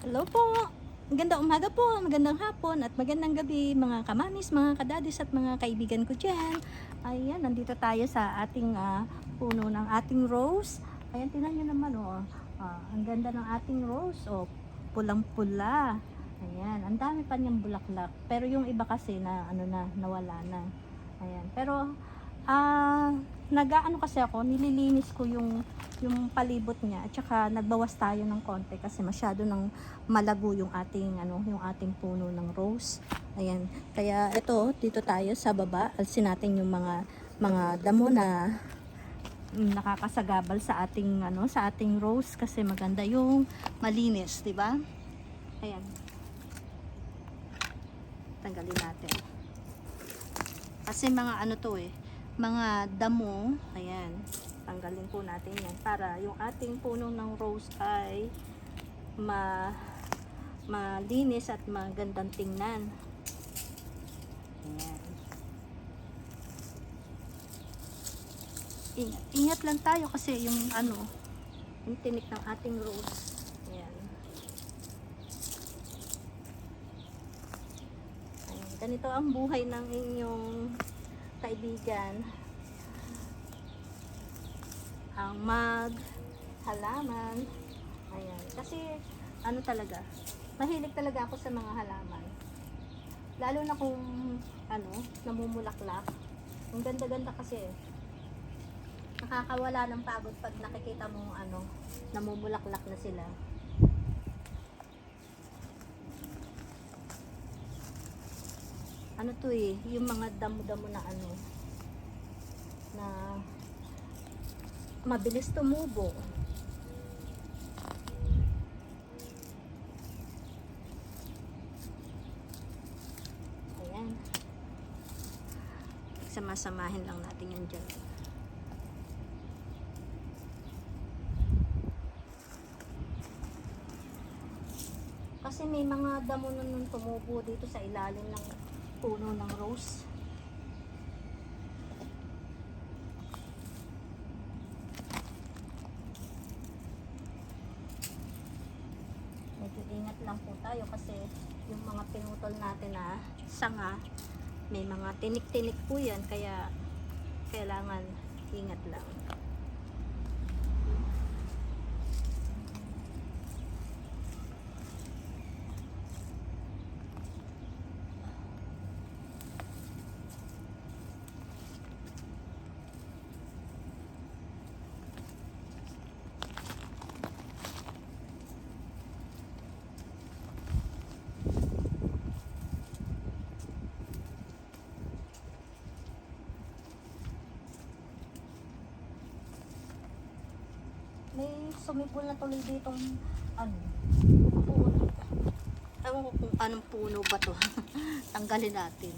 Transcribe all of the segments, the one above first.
Hello po. Magandang umaga po, magandang hapon at magandang gabi mga kamamis, mga kadadis at mga kaibigan ko dyan. Ayan, nandito tayo sa ating puno ng ating rose. Ayan, tingnan nyo naman ang ganda ng ating rose. Pulang-pula. Ayan, ang dami pa niyang bulaklak. Pero yung iba kasi nawala na. Ayan, pero nag-aano kasi ako, nililinis ko yung palibot niya at saka nagbawas tayo ng konti kasi masyado nang malago yung ating puno ng rose. Ayan, kaya ito dito tayo sa baba, alsin natin yung mga damo na nakakasagabal sa ating rose kasi maganda yung malinis, 'di ba? Ayan. Tanggalin natin. Kasi mga damo, ayan, tanggalin po natin yan para yung ating puno ng rose ay malinis at magandang tingnan. Ayan. Ingat lang tayo kasi yung tinik ng ating rose. Ayan. Ayan. Ganito ang buhay ng inyong kaibigan, ang halaman. Ayan, kasi talaga, mahilig talaga ako sa mga halaman, lalo na kung namumulaklak. Ang ganda-ganda kasi nakakawala ng pagod pag nakikita mo namumulaklak na sila. Yung mga damo-damo na na mabilis tumubo. Ayan. Sama-samahin lang natin yan dyan. Kasi may mga damo na nung tumubo dito sa ilalim ng puno ng rose. Medyo ingat lang po tayo kasi yung mga pinutol natin na sanga, may mga tinik-tinik po yan, kaya kailangan ingat lang. May sumipol na tuloy ditong puno. Ewan ko kung anong puno ba to. Tanggalin natin.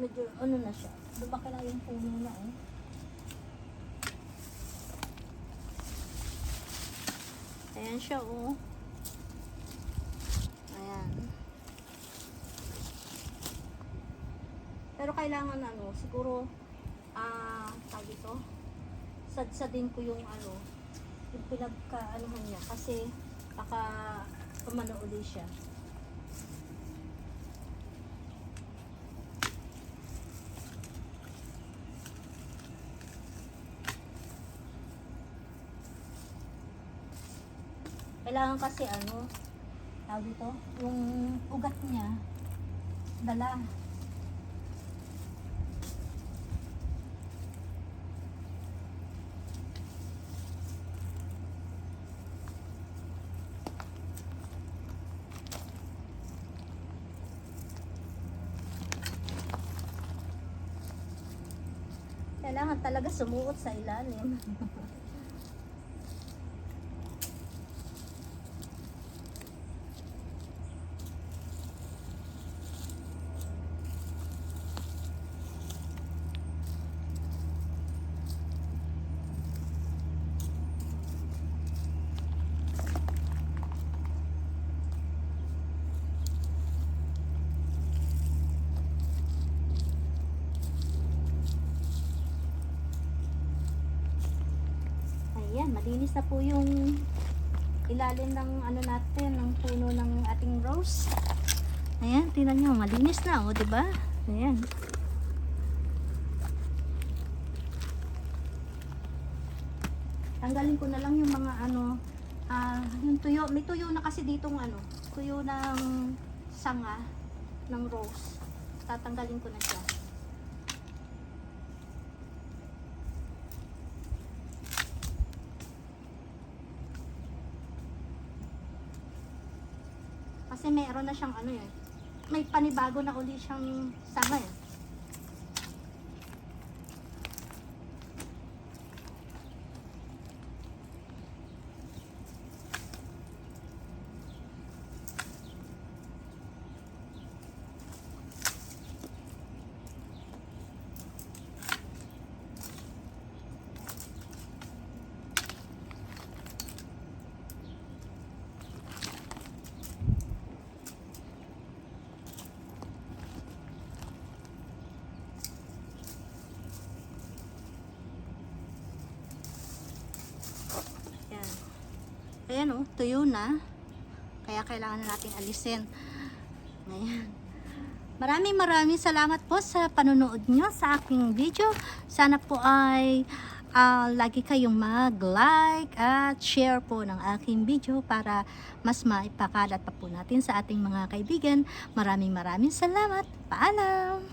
Medyo na siya. Lumaki na yung puno na Ayan siya Ayan. Pero kailangan siguro tawag ito, sadsadin ko yung yung pinagkaanuhan niya kasi baka umano uli siya. Kailangan kasi tawag ito, yung ugat niya dala. Kailangan talaga sumuot sa ilalim. Ayan, malinis na po yung ilalim ng ano natin, ng puno ng ating rose. Ayan, tingnan nyo, malinis na, o, diba? Ayan. Tanggalin ko na lang yung mga ano, yung tuyo. May tuyo na kasi ditong ano, tuyo ng sanga ng rose. Tatanggalin ko na siya. Kasi meron na siyang ano eh. May panibago na uli siyang sanga eh. Ayan o, tuyo na. Kaya kailangan na nating alisin. Ayan. Maraming salamat po sa panonood nyo sa aking video. Sana po ay lagi kayong mag-like at share po ng aking video para mas maipakalat pa po natin sa ating mga kaibigan. Maraming salamat. Paalam!